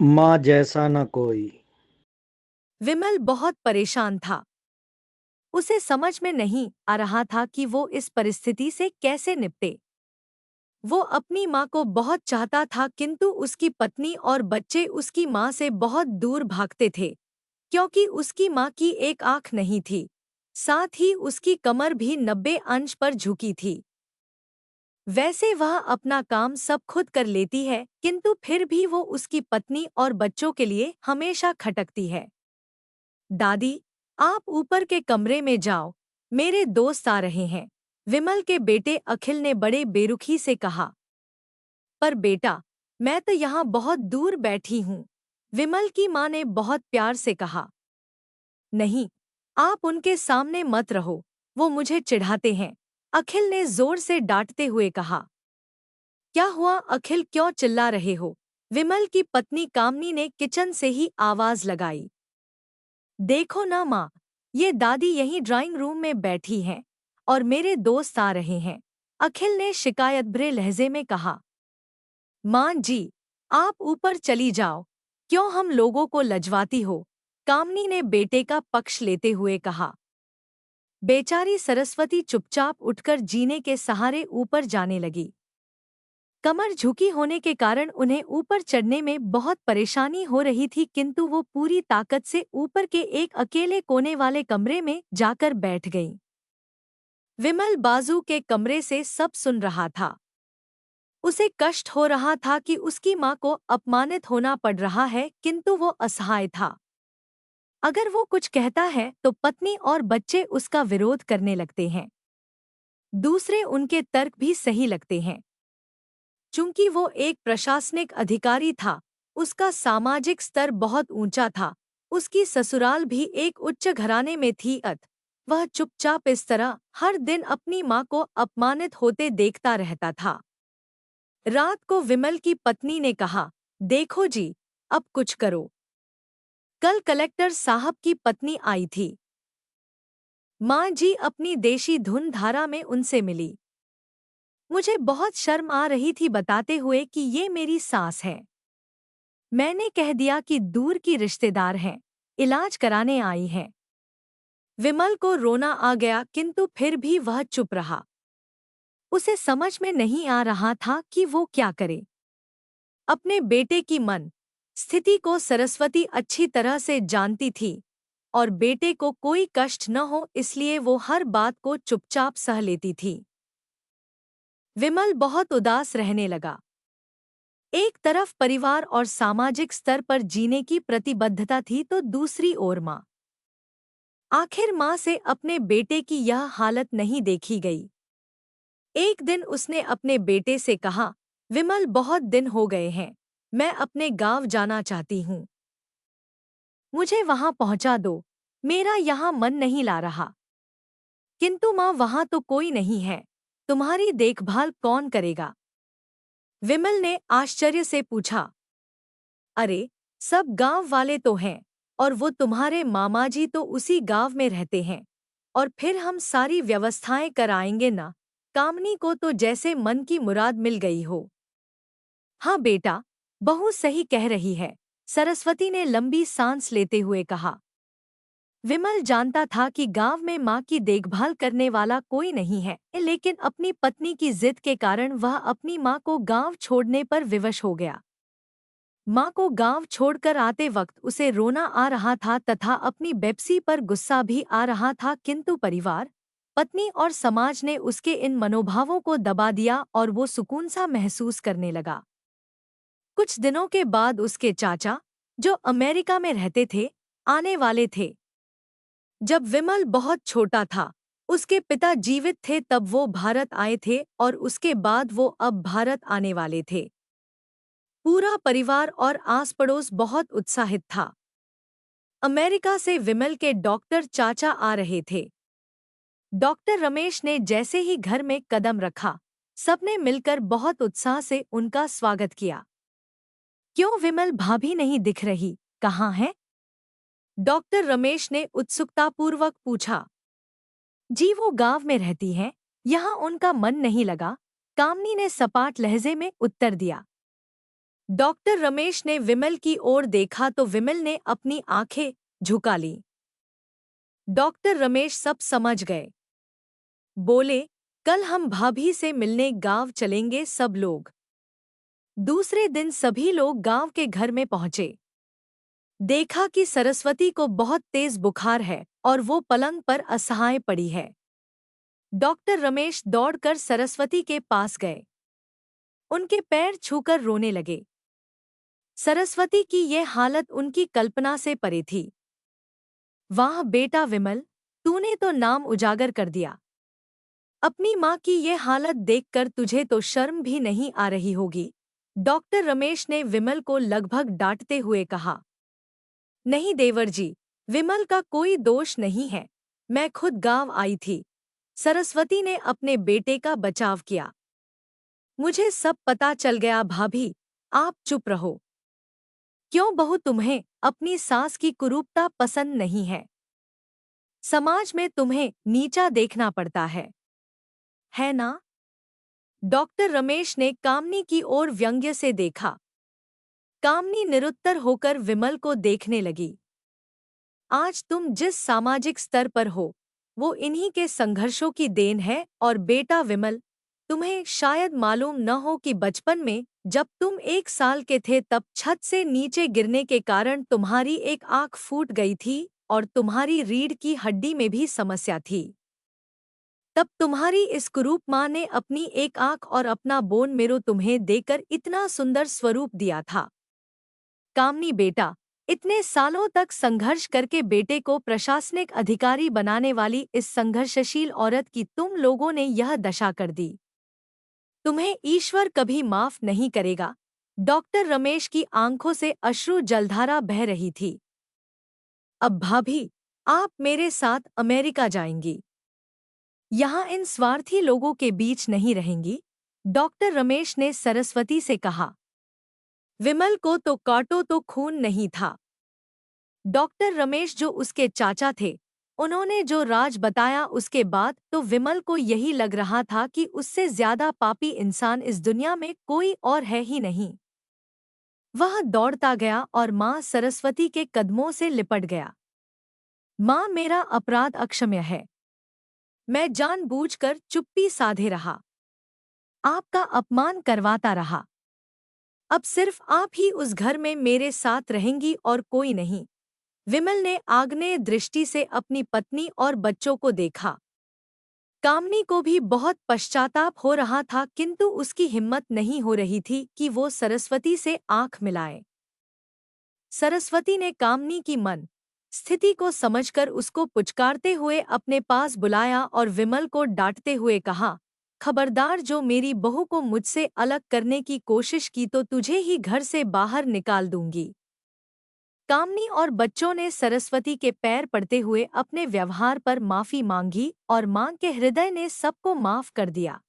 माँ जैसा न कोई। विमल बहुत परेशान था। उसे समझ में नहीं आ रहा था कि वो इस परिस्थिति से कैसे निपटे। वो अपनी माँ को बहुत चाहता था, किंतु उसकी पत्नी और बच्चे उसकी माँ से बहुत दूर भागते थे, क्योंकि उसकी माँ की एक आँख नहीं थी। साथ ही उसकी कमर भी 90 अंश पर झुकी थी। वैसे वह अपना काम सब खुद कर लेती है, किंतु फिर भी वो उसकी पत्नी और बच्चों के लिए हमेशा खटकती है। दादी, आप ऊपर के कमरे में जाओ, मेरे दोस्त आ रहे हैं, विमल के बेटे अखिल ने बड़े बेरुखी से कहा। पर बेटा, मैं तो यहाँ बहुत दूर बैठी हूँ, विमल की माँ ने बहुत प्यार से कहा। नहीं, आप उनके सामने मत रहो, वो मुझे चिढ़ाते हैं, अखिल ने जोर से डांटते हुए कहा। क्या हुआ अखिल, क्यों चिल्ला रहे हो? विमल की पत्नी कामनी ने किचन से ही आवाज लगाई। देखो ना माँ, ये दादी यहीं ड्राइंग रूम में बैठी हैं और मेरे दोस्त आ रहे हैं, अखिल ने शिकायत भरे लहजे में कहा। माँ जी, आप ऊपर चली जाओ, क्यों हम लोगों को लजवाती हो? कामनी ने बेटे का पक्ष लेते हुए कहा। बेचारी सरस्वती चुपचाप उठकर जीने के सहारे ऊपर जाने लगी। कमर झुकी होने के कारण उन्हें ऊपर चढ़ने में बहुत परेशानी हो रही थी, किंतु वो पूरी ताकत से ऊपर के एक अकेले कोने वाले कमरे में जाकर बैठ गईं। विमल बाजू के कमरे से सब सुन रहा था। उसे कष्ट हो रहा था कि उसकी माँ को अपमानित होना पड़ रहा है, किंतु वो असहाय था। अगर वो कुछ कहता है तो पत्नी और बच्चे उसका विरोध करने लगते हैं। दूसरे उनके तर्क भी सही लगते हैं। चूंकि वो एक प्रशासनिक अधिकारी था, उसका सामाजिक स्तर बहुत ऊंचा था, उसकी ससुराल भी एक उच्च घराने में थी, वह चुपचाप इस तरह हर दिन अपनी माँ को अपमानित होते देखता रहता था। रात को विमल की पत्नी ने कहा, देखो जी, अब कुछ करो। कल कलेक्टर साहब की पत्नी आई थी। माँ जी अपनी देशी धुन धारा में उनसे मिली। मुझे बहुत शर्म आ रही थी बताते हुए कि ये मेरी सास है। मैंने कह दिया कि दूर की रिश्तेदार हैं, इलाज कराने आई हैं। विमल को रोना आ गया, किंतु फिर भी वह चुप रहा। उसे समझ में नहीं आ रहा था कि वो क्या करे। अपने बेटे की मन स्थिति को सरस्वती अच्छी तरह से जानती थी और बेटे को कोई कष्ट न हो इसलिए वो हर बात को चुपचाप सह लेती थी। विमल बहुत उदास रहने लगा। एक तरफ परिवार और सामाजिक स्तर पर जीने की प्रतिबद्धता थी, तो दूसरी ओर माँ। आखिर माँ से अपने बेटे की यह हालत नहीं देखी गई। एक दिन उसने अपने बेटे से कहा, विमल, बहुत दिन हो गए हैं, मैं अपने गांव जाना चाहती हूँ, मुझे वहां पहुंचा दो, मेरा यहाँ मन नहीं ला रहा। किंतु माँ, वहां तो कोई नहीं है, तुम्हारी देखभाल कौन करेगा? विमल ने आश्चर्य से पूछा। अरे, सब गांव वाले तो हैं, और वो तुम्हारे मामा जी तो उसी गांव में रहते हैं, और फिर हम सारी व्यवस्थाएं कराएंगे ना। कामनी को तो जैसे मन की मुराद मिल गई हो। हाँ बेटा, बहू सही कह रही है, सरस्वती ने लंबी सांस लेते हुए कहा। विमल जानता था कि गांव में माँ की देखभाल करने वाला कोई नहीं है, लेकिन अपनी पत्नी की जिद के कारण वह अपनी माँ को गांव छोड़ने पर विवश हो गया। माँ को गांव छोड़कर आते वक्त उसे रोना आ रहा था तथा अपनी बेप्सी पर गुस्सा भी आ रहा था, किंतु परिवार, पत्नी और समाज ने उसके इन मनोभावों को दबा दिया और वो सुकून सा महसूस करने लगा। कुछ दिनों के बाद उसके चाचा, जो अमेरिका में रहते थे, आने वाले थे। जब विमल बहुत छोटा था, उसके पिता जीवित थे तब वो भारत आए थे और उसके बाद वो अब भारत आने वाले थे। पूरा परिवार और आस पड़ोस बहुत उत्साहित था। अमेरिका से विमल के डॉक्टर चाचा आ रहे थे। डॉक्टर रमेश ने जैसे ही घर में कदम रखा, सबने मिलकर बहुत उत्साह से उनका स्वागत किया। क्यों विमल भाभी नहीं दिख रही, कहाँ है? डॉक्टर रमेश ने उत्सुकतापूर्वक पूछा। जी, वो गांव में रहती हैं, यहाँ उनका मन नहीं लगा, कामनी ने सपाट लहजे में उत्तर दिया। डॉक्टर रमेश ने विमल की ओर देखा तो विमल ने अपनी आंखें झुका ली। डॉक्टर रमेश सब समझ गए। बोले, कल हम भाभी से मिलने गांव चलेंगे सब लोग। दूसरे दिन सभी लोग गांव के घर में पहुंचे। देखा कि सरस्वती को बहुत तेज बुखार है और वो पलंग पर असहाय पड़ी है। डॉक्टर रमेश दौड़कर सरस्वती के पास गए। उनके पैर छूकर रोने लगे। सरस्वती की यह हालत उनकी कल्पना से परे थी। वाह बेटा विमल, तूने तो नाम उजागर कर दिया। अपनी माँ की ये हालत देखकर तुझे तो शर्म भी नहीं आ रही होगी। डॉक्टर रमेश ने विमल को लगभग डांटते हुए कहा। नहीं देवर जी, विमल का कोई दोष नहीं है, मैं खुद गांव आई थी। सरस्वती ने अपने बेटे का बचाव किया। मुझे सब पता चल गया भाभी, आप चुप रहो। क्यों बहू, तुम्हें अपनी सास की कुरूपता पसंद नहीं है? समाज में तुम्हें नीचा देखना पड़ता है ना? डॉक्टर रमेश ने कामनी की ओर व्यंग्य से देखा। कामनी निरुत्तर होकर विमल को देखने लगी। आज तुम जिस सामाजिक स्तर पर हो, वो इन्हीं के संघर्षों की देन है। और बेटा विमल, तुम्हें शायद मालूम न हो कि बचपन में जब तुम 1 साल के थे तब छत से नीचे गिरने के कारण तुम्हारी एक आंख फूट गई थी और तुम्हारी रीढ़ की हड्डी में भी समस्या थी। तब तुम्हारी इस कुरूप माँ ने अपनी एक आंख और अपना बोन मेरो तुम्हें देकर इतना सुंदर स्वरूप दिया था। कामनी बेटा, इतने सालों तक संघर्ष करके बेटे को प्रशासनिक अधिकारी बनाने वाली इस संघर्षशील औरत की तुम लोगों ने यह दशा कर दी। तुम्हें ईश्वर कभी माफ नहीं करेगा। डॉक्टर रमेश की आंखों से अश्रु जलधारा बह रही थी। अब भाभी, आप मेरे साथ अमेरिका जाएंगी। यहाँ इन स्वार्थी लोगों के बीच नहीं रहेंगी। डॉक्टर रमेश ने सरस्वती से कहा। विमल को तो काटो तो खून नहीं था। डॉक्टर रमेश जो उसके चाचा थे, उन्होंने जो राज बताया उसके बाद तो विमल को यही लग रहा था कि उससे ज्यादा पापी इंसान इस दुनिया में कोई और है ही नहीं। वह दौड़ता गया और माँ सरस्वती के कदमों से लिपट गया। माँ, मेरा अपराध अक्षम्य है। मैं जानबूझकर चुप्पी साधे रहा, आपका अपमान करवाता रहा। अब सिर्फ आप ही उस घर में मेरे साथ रहेंगी और कोई नहीं। विमल ने आग्नेय दृष्टि से अपनी पत्नी और बच्चों को देखा। कामनी को भी बहुत पश्चाताप हो रहा था, किंतु उसकी हिम्मत नहीं हो रही थी कि वो सरस्वती से आंख मिलाए। सरस्वती ने कामनी की मन स्थिति को समझकर उसको पुचकारते हुए अपने पास बुलाया और विमल को डांटते हुए कहा, खबरदार, जो मेरी बहू को मुझसे अलग करने की कोशिश की तो तुझे ही घर से बाहर निकाल दूंगी। कामनी और बच्चों ने सरस्वती के पैर पड़ते हुए अपने व्यवहार पर माफी मांगी और मां के हृदय ने सबको माफ कर दिया।